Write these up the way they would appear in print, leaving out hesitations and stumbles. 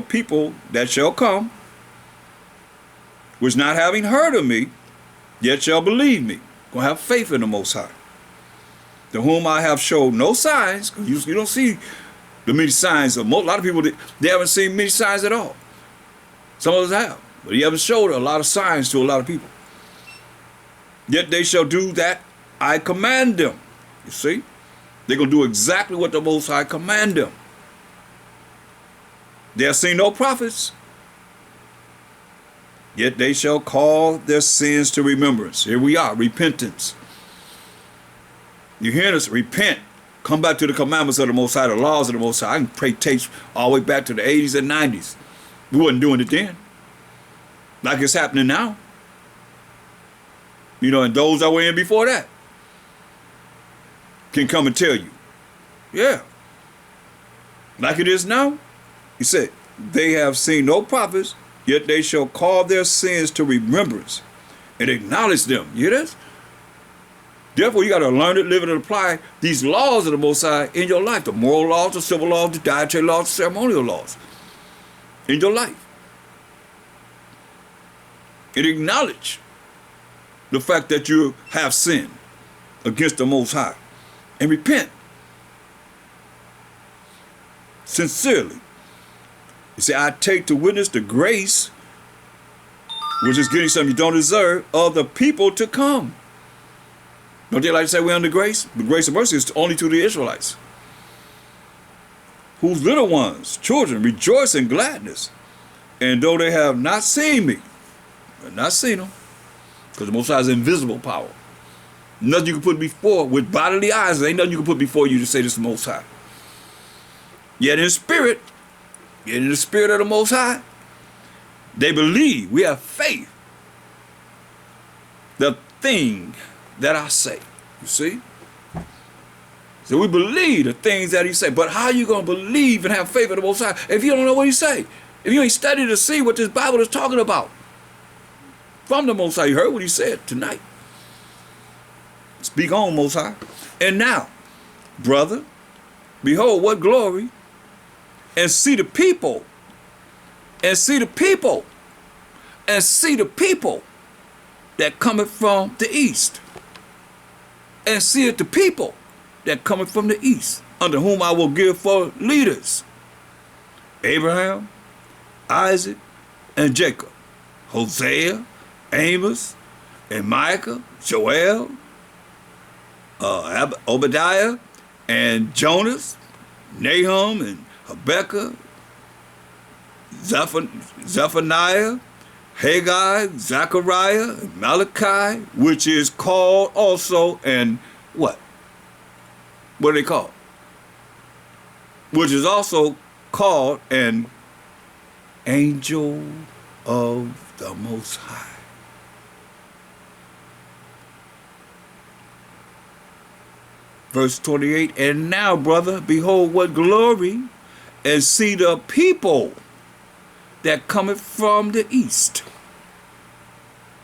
people that shall come, which not having heard of me, yet shall believe me. Gonna have faith in the Most High. To whom I have showed no signs. You don't see the many signs of a lot of people. They haven't seen many signs at all. Some of us have, but he haven't showed a lot of signs to a lot of people. Yet they shall do that I command them. You see, they're gonna do exactly what the Most High command them. They have seen no prophets, yet they shall call their sins to remembrance. Here we are, repentance. You hear us? Repent. Come back to the commandments of the Most High, the laws of the Most High. I can play tapes all the way back to the 80s and 90s. We wasn't doing it then. Like it's happening now. You know, and those that were in before that can come and tell you. Yeah. Like it is now. He said, they have seen no prophets, yet they shall call their sins to remembrance and acknowledge them. You hear this? Therefore, you got to learn it, live it, and apply these laws of the Most High in your life. The moral laws, the civil laws, the dietary laws, the ceremonial laws in your life. And acknowledge the fact that you have sinned against the Most High. And repent. Sincerely. You say, I take to witness the grace, which is getting something you don't deserve, of the people to come. Don't they like to say we're under grace? The grace and mercy is only to the Israelites, whose little ones, children, rejoice in gladness. And though they have not seen me, I've not seen them, because the Most High is invisible power. Nothing you can put before, with bodily eyes, there ain't nothing you can put before you to say this is the Most High. Yet in spirit, yet in the spirit of the Most High, they believe, we have faith, the thing that I say. You see? So we believe the things that he say. But how you going to believe and have faith in the Most High if you don't know what he say? If you ain't studied to see what this Bible is talking about from the Most High. You heard what he said tonight. Speak on, Most High. And now, brother, behold what glory, and see the people, and see the people, and see the people that cometh from the east. And see it the people that cometh from the east, under whom I will give for leaders Abraham, Isaac, and Jacob, Hosea, Amos, and Micah, Joel, Obadiah, and Jonas, Nahum, and Habakkuk, Zephaniah, Haggai, Zechariah, and Malachi, which is called also an what? What are they called? Which is also called an angel of the Most High. Verse 28, and now, brother, behold what glory, and see the people that cometh from the east.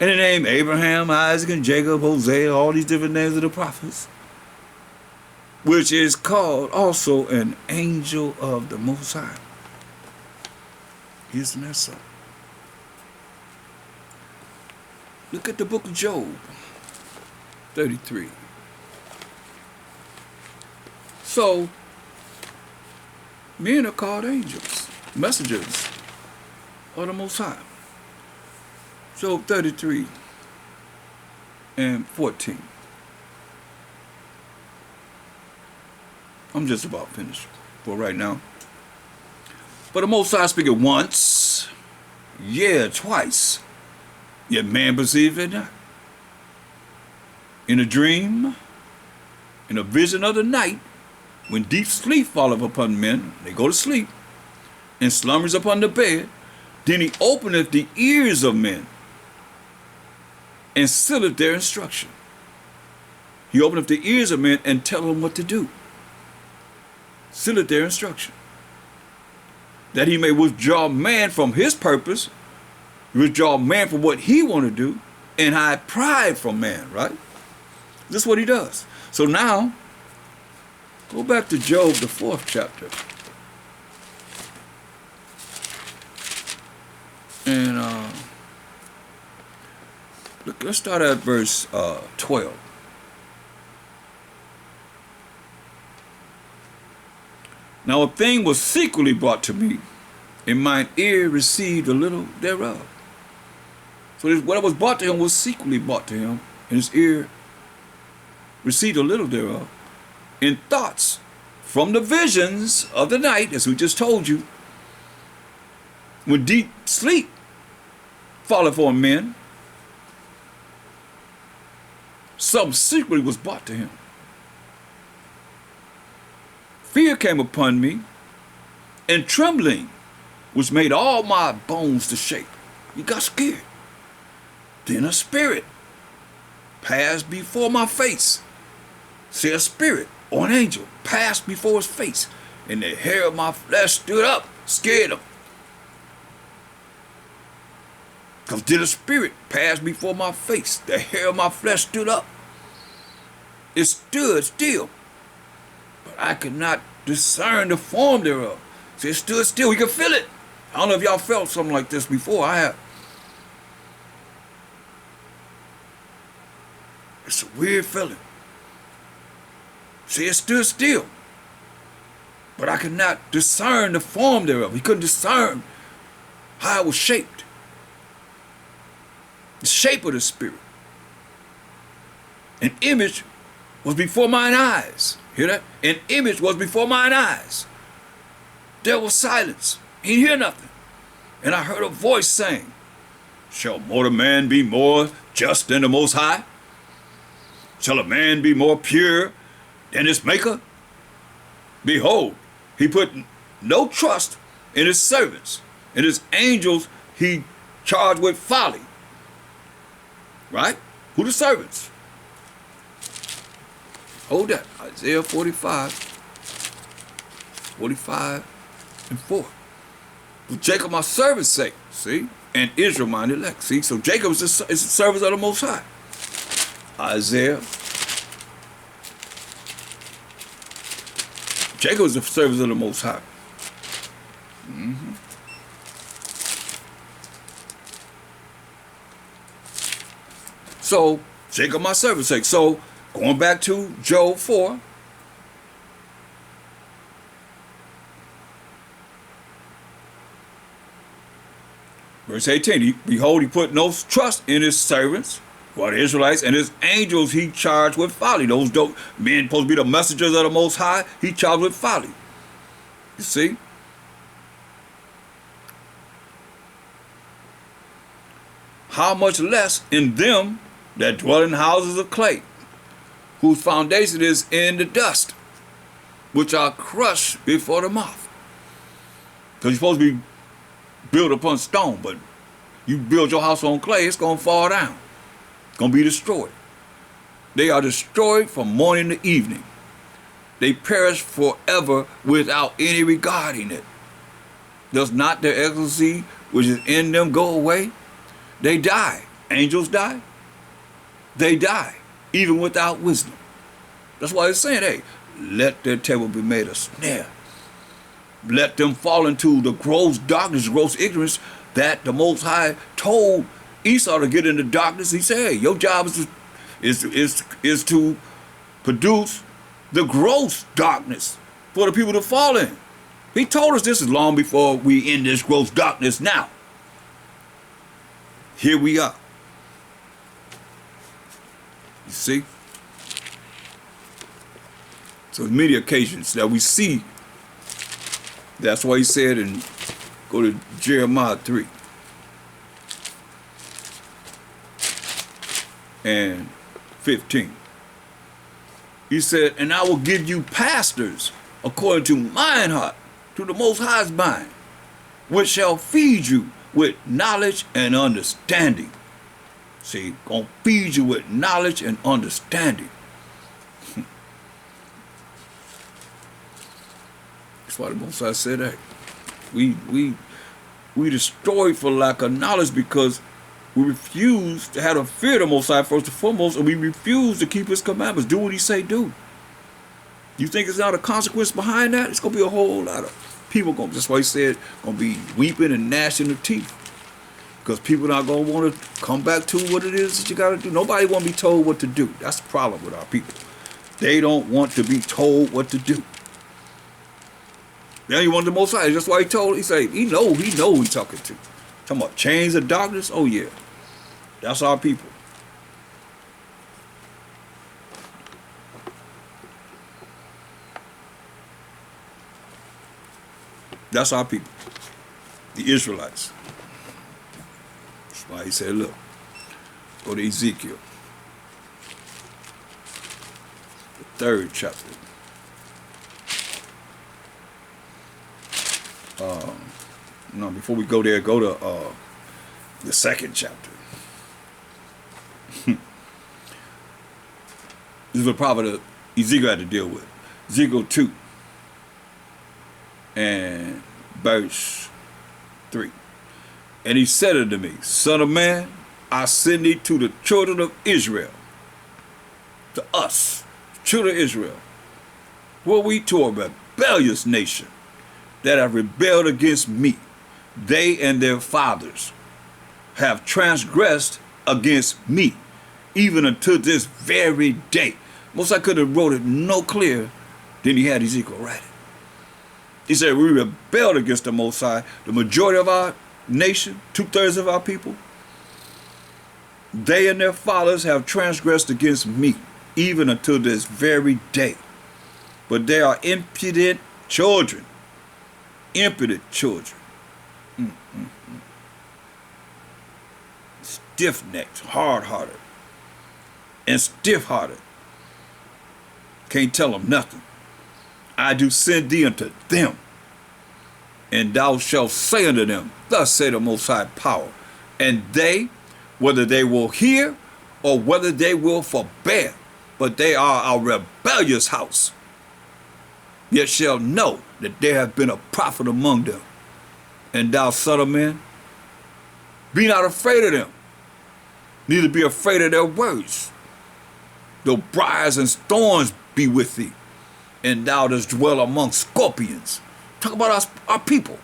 And the name Abraham, Isaac, and Jacob, Hosea, all these different names of the prophets, which is called also an angel of the Most High. Isn't that so? Look at the book of Job, 33. So, men are called angels, messengers of the Most High. Job 33 and 14. I'm just about finished for right now. But the Most High speaketh once, yeah, twice, yet man perceiveth it not. In a dream, in a vision of the night, when deep sleep falleth upon men, they go to sleep, and slumbers upon the bed, then he openeth the ears of men, and sealeth their instruction. He openeth the ears of men and tell them what to do. Sealeth their instruction. That he may withdraw man from his purpose, withdraw man from what he want to do, and hide pride from man, right? This is what he does. So now, go back to Job, the 4th chapter. let's start at verse 12. Now a thing was secretly brought to me, and mine ear received a little thereof. So what was brought to him was secretly brought to him, and his ear received a little thereof. In thoughts from the visions of the night, as we just told you, when deep sleep falleth on men, some secretly was brought to him. Fear came upon me, and trembling, which made all my bones to shake. He got scared. Then a spirit passed before my face. See, a spirit or an angel passed before his face, and the hair of my flesh stood up, scared him. Because did a spirit pass before my face, the hair of my flesh stood up. It stood still, but I could not discern the form thereof. See, it stood still. You could feel it. I don't know if y'all felt something like this before. I have. It's a weird feeling. See, it stood still, but I could not discern the form thereof. He couldn't discern how it was shaped. The shape of the spirit. An image was before mine eyes. Hear that? An image was before mine eyes. There was silence. He didn't hear nothing. And I heard a voice saying, shall mortal man be more just than the Most High? Shall a man be more pure than his maker? Behold, he put no trust in his servants, and his angels he charged with folly. Right? Who the servants? Hold that. Isaiah 45 and 4. For Jacob my servant's sake, see? And Israel mine elect. See? So Jacob is the servant of the Most High. Isaiah. Jacob is the servant of the Most High. So, Jacob my servant's sake. So, going back to Job 4. Verse 18. Behold, he put no trust in his servants, for the Israelites, and his angels he charged with folly. Those men supposed to be the messengers of the Most High, he charged with folly. You see? How much less in them that dwell in houses of clay, whose foundation is in the dust, which are crushed before the moth. Because you're supposed to be built upon stone, but you build your house on clay, it's going to fall down. It's going to be destroyed. They are destroyed from morning to evening. They perish forever without any regarding it. Does not their excellency which is in them go away? They die. Angels die. They die, even without wisdom. That's why it's saying, hey, let their table be made a snare. Let them fall into the gross darkness, gross ignorance that the Most High told Esau to get into darkness. He said, hey, your job is to produce the gross darkness for the people to fall in. He told us this is long before we in this gross darkness now. Here we are. You see? So many occasions that we see. That's why he said, and go to Jeremiah 3 and 15. He said, and I will give you pastors according to mine heart, to the Most High's mind, which shall feed you with knowledge and understanding. See, gonna feed you with knowledge and understanding. That's why the Most High said that we destroyed for lack of knowledge, because we refuse to have the fear of the Most High first and foremost, and we refuse to keep his commandments, do what he say do. You think it's not a consequence behind that? It's gonna be a whole lot of people that's why he said gonna be weeping and gnashing of teeth. Because people not going to want to come back to what it is that you got to do. Nobody want to be told what to do. That's the problem with our people. They don't want to be told what to do. Now he wanted the Most High. That's why he said, he know who he talking to. Talking about chains of darkness? Oh yeah. That's our people. That's our people. The Israelites. That's why he said, look, go to Ezekiel. The 3rd chapter. No, before we go there, go to the 2nd chapter. This is what prophet Ezekiel had to deal with. Ezekiel 2 and verse 3. And he said unto me, Son of man, I send thee to the children of Israel. To us, children of Israel. Were we to a rebellious nation that have rebelled against me. They and their fathers have transgressed against me, even until this very day. Most I could have wrote it no clearer than he had Ezekiel write it. He said, we rebelled against the Most High. The majority of our nation, 2/3 of our people, they and their fathers have transgressed against me, even until this very day. But they are impudent children. Impudent children. Stiff-necked, hard-hearted, and stiff-hearted. Can't tell them nothing. I do send thee unto them, and thou shalt say unto them, thus say the Most High Power, and they, whether they will hear or whether they will forbear, but they are a rebellious house, yet shall know that there hath been a prophet among them. And thou, son of man, be not afraid of them, neither be afraid of their words. Though briars and thorns be with thee, and thou dost dwell among scorpions. Talk about our people,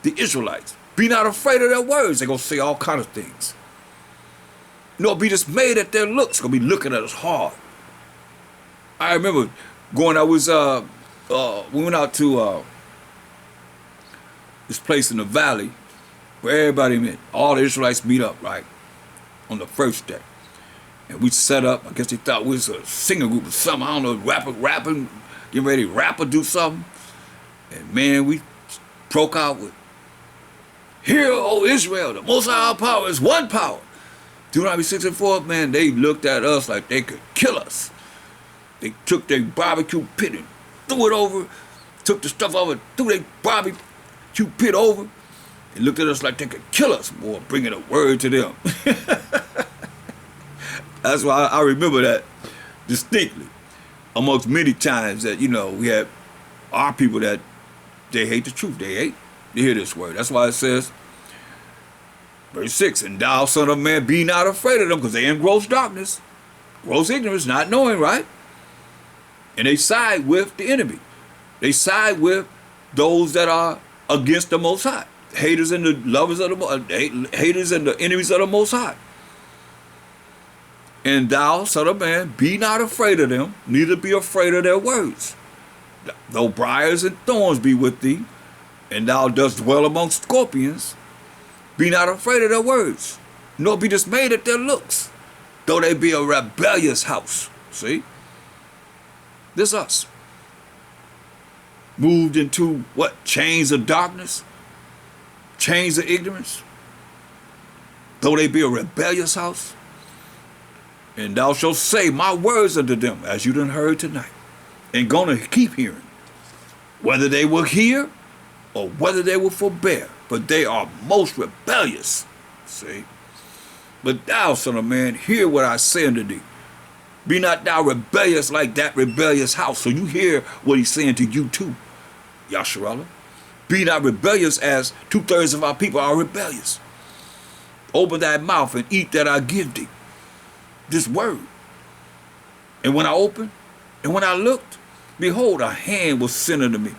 the Israelites. Be not afraid of their words. They're going to say all kinds of things. Nor be dismayed at their looks. Going to be looking at us hard. I remember we went out to this place in the valley where everybody met. All the Israelites meet up, right, on the first day. And we set up, I guess they thought we was a singing group or something. I don't know, rapping, getting ready to rap or do something. And man, we broke out with, Hear, O Israel, the Most High power is one power. Deuteronomy 6 and 4, man, they looked at us like they could kill us. They took their barbecue pit and threw it over, took the stuff over, threw their barbecue pit over, and looked at us like they could kill us, boy, bringing a word to them. That's why I remember that distinctly, amongst many times that, we had our people that they hate the truth. They hear this word. That's why it says, verse 6, and thou, son of man, be not afraid of them, because they in gross darkness, gross ignorance, not knowing, right? And they side with the enemy. They side with those that are against the Most High. Haters and the lovers of the haters and the enemies of the Most High. And thou, son of man, be not afraid of them, neither be afraid of their words. Though briars and thorns be with thee, and thou dost dwell among scorpions, be not afraid of their words, nor be dismayed at their looks, though they be a rebellious house. See? This us. Moved into what? Chains of darkness? Chains of ignorance? Though they be a rebellious house? And thou shalt say my words unto them, as you done heard tonight, and gonna keep hearing, whether they will hear or whether they will forbear, but they are most rebellious. See? But thou, son of man, hear what I say unto thee. Be not thou rebellious like that rebellious house. So you hear what he's saying to you too, Yasharahla. Be not rebellious as 2/3 of our people are rebellious. Open thy mouth and eat that I give thee. This word. And when I opened, and when I looked, behold, a hand was sent unto me.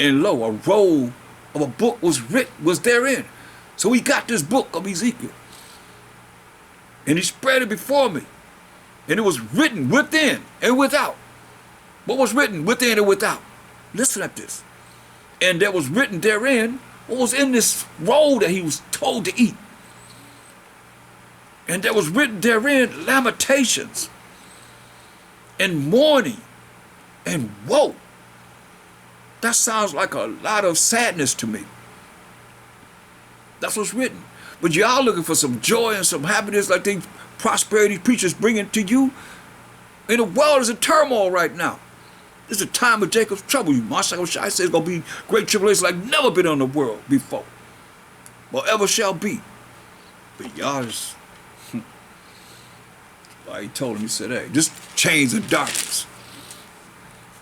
And lo, a roll of a book was therein. So he got this book of Ezekiel. And he spread it before me. And it was written within and without. What was written within and without? Listen at this. And there was written therein what was in this roll that he was told to eat. And there was written therein lamentations and mourning and woe. That sounds like a lot of sadness to me. That's what's written. But y'all looking for some joy and some happiness like these prosperity preachers bringing to you. And the world is in turmoil right now. It's a time of Jacob's trouble. Marshall Shai says it's going to be great tribulation like never been on the world before. Or ever shall be. But y'all just... Why he told him, he said, hey, just chains of darkness.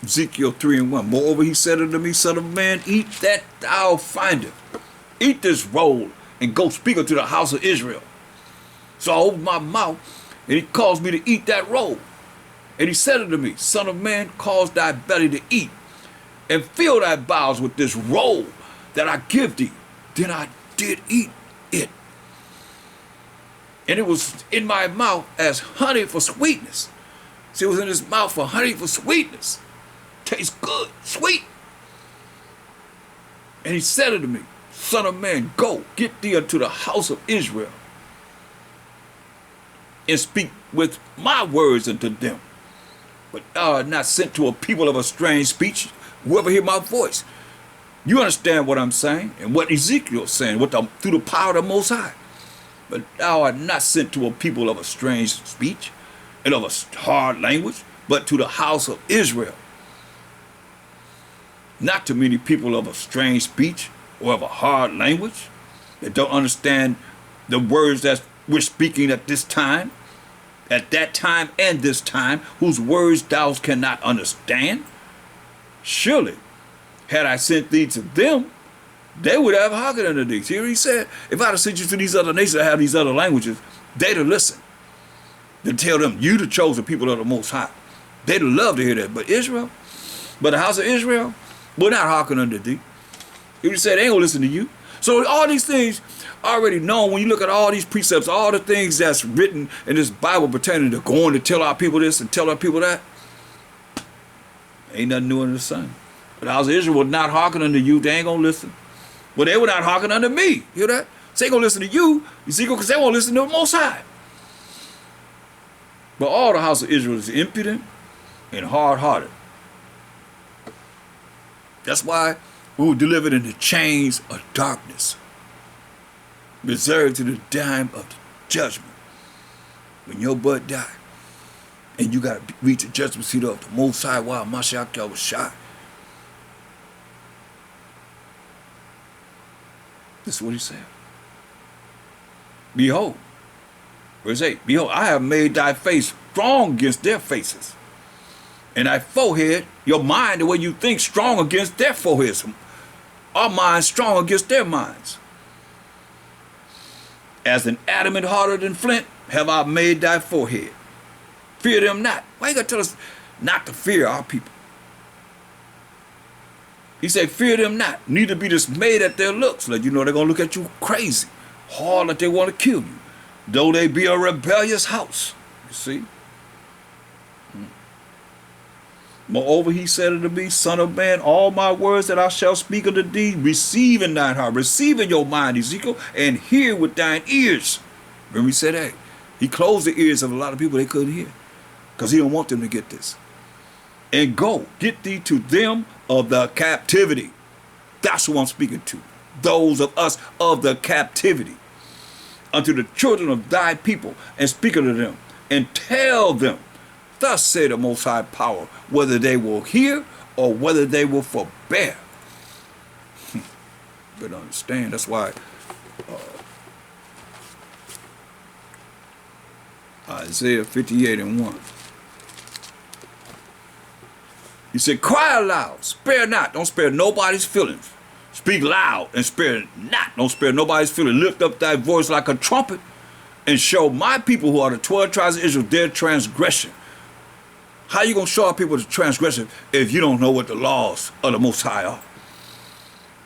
Ezekiel 3:1. Moreover, he said unto me, Son of man, eat that thou findest. Eat this roll and go speak unto the house of Israel. So I opened my mouth, and he caused me to eat that roll. And he said unto me, Son of man, cause thy belly to eat, and fill thy bowels with this roll that I give thee. Then I did eat it. And it was in my mouth as honey for sweetness. See, it was in his mouth for honey for sweetness. Tastes good, sweet. And he said unto me, Son of man, go, get thee unto the house of Israel, and speak with my words unto them. But thou art not sent to a people of a strange speech, whoever hear my voice. You understand what I'm saying, and what Ezekiel is saying, through the power of the Most High. But thou art not sent to a people of a strange speech, and of a hard language, but to the house of Israel. Not to many people of a strange speech, or of a hard language, that don't understand the words that we're speaking at this time, at that time and this time, whose words thou cannot understand. Surely, had I sent thee to them, they would have hearkened unto thee. Here he said, if I'd have sent you to these other nations that have these other languages, they'd have listened. They'd tell them, you the chosen people of the Most High. They'd love to hear that. But Israel, but the house of Israel, will not hearken unto thee. He said, they ain't gonna listen to you. So all these things already known. When you look at all these precepts, all the things that's written in this Bible pertaining to going to tell our people this and tell our people that, ain't nothing new under the sun. But the house of Israel will not hearken unto you. They ain't gonna listen. Well, they will not hearken unto me. Hear that? So they ain't gonna listen to you, Ezekiel, because they won't listen to the Most High. But all the house of Israel is impudent and hard-hearted. That's why we were delivered in the chains of darkness, reserved to the time of the judgment. When your butt die, and you got to reach the judgment seat of the Most High while Mashiach was shot. This is what he said. Behold, verse 8, behold, I have made thy face strong against their faces, and thy forehead, your mind, the way you think, strong against their foreheads. Our minds strong against their minds. As an adamant harder than flint, have I made thy forehead. Fear them not. Why you got to tell us not to fear our people? He said, fear them not, neither be dismayed at their looks. Like, you know, they're going to look at you crazy, hard like they want to kill you, though they be a rebellious house. You see? Moreover, he said unto me, Son of man, all my words that I shall speak unto thee, receive in thine heart, receive in your mind, Ezekiel, and hear with thine ears. Remember he said, hey, he closed the ears of a lot of people they couldn't hear, because he don't want them to get this. And go, get thee to them of the captivity. That's who I'm speaking to. Those of us of the captivity. Unto the children of thy people, and speak unto them, and tell them, thus say the Most High Power, whether they will hear or whether they will forbear. But understand, that's why Isaiah 58:1. He said, cry aloud, spare not, don't spare nobody's feelings. Speak loud and spare not, don't spare nobody's feelings. Lift up thy voice like a trumpet and show my people who are the 12 tribes of Israel their transgression. How you going to show our people the transgression if you don't know what the laws of the Most High are?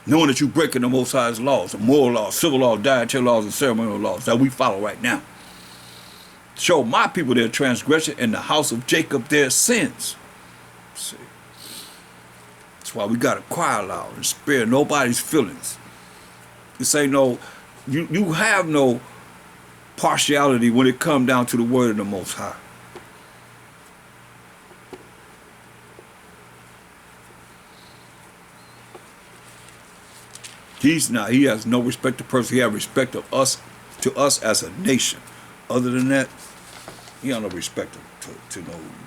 knowing that you're breaking the Most High's laws, the moral laws, civil laws, dietary laws, and ceremonial laws that we follow right now. Show my people their transgression and the house of Jacob their sins. See, that's why we got to cry aloud and spare nobody's feelings. This ain't no, you have no partiality when it comes down to the word of the Most High. He has no respect to person. He has respect of us, to us as a nation. Other than that, he has no respect to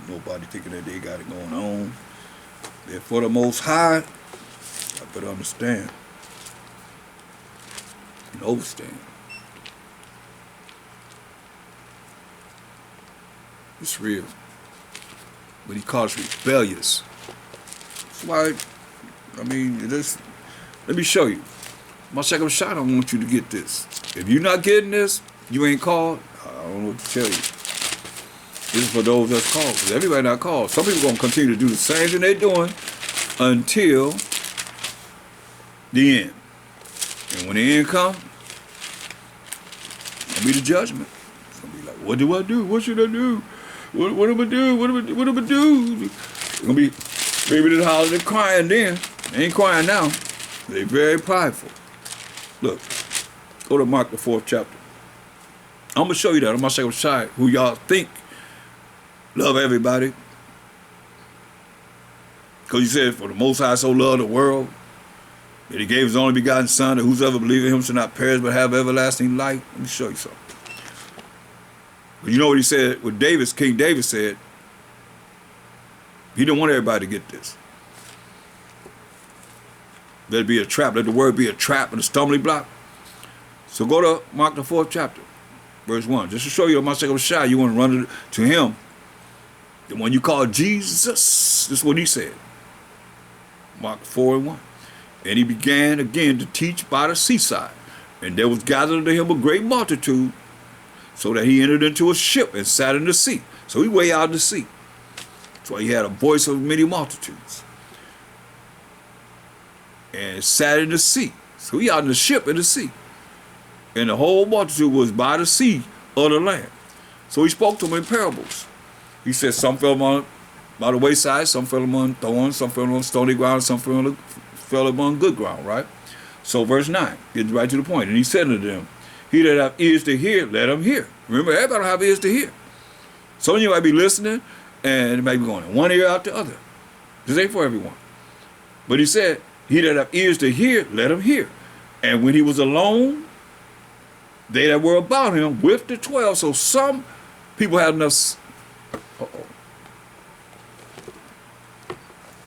nobody thinking that they got it going on. They're for the Most High. I better understand and overstand. It's real. But he calls rebellious. That's why, I mean, let me show you. My second shot, I want you to get this. If you're not getting this, you ain't called. I don't know what to tell you. This is for those that's called. Because everybody not called. Some people going to continue to do the same thing they're doing until the end. And when the end comes, it's going to be the judgment. It's going to be like, what do I do? What should I do? What am I do? What am I do? It's going to be maybe the hollering and crying then. They ain't crying now. They're very prideful. Look, go to Mark the 4th chapter. I'm going to show you that on my second side, who y'all think love everybody. Because he said, for the Most High so loved the world, that he gave his only begotten Son, that whosoever believes in him shall not perish but have everlasting life. Let me show you something. You know what he said? What King David said, he didn't want everybody to get this. Let it be a trap. Let the word be a trap and a stumbling block. So go to Mark the 4th chapter, verse 1. Just to show you my second shot, you want to run to him. The one you call Jesus. This is what he said. Mark 4:1. And he began again to teach by the seaside. And there was gathered unto him a great multitude, so that he entered into a ship and sat in the sea. So he way out in the sea. That's why he had a voice of many multitudes. And sat in the sea. So he out in the ship in the sea. And the whole multitude was by the sea of the land. So he spoke to them in parables. He said some fell by the wayside, some fell among thorns, some fell on stony ground, some fell among good ground, right? So verse 9, getting right to the point. And he said unto them, he that have ears to hear, let him hear. Remember, everybody don't have ears to hear. Some of you might be listening, and it might be going in one ear out the other. This ain't for everyone. But he said, he that have ears to hear, let him hear. And when he was alone, they that were about him with the 12. So some people had enough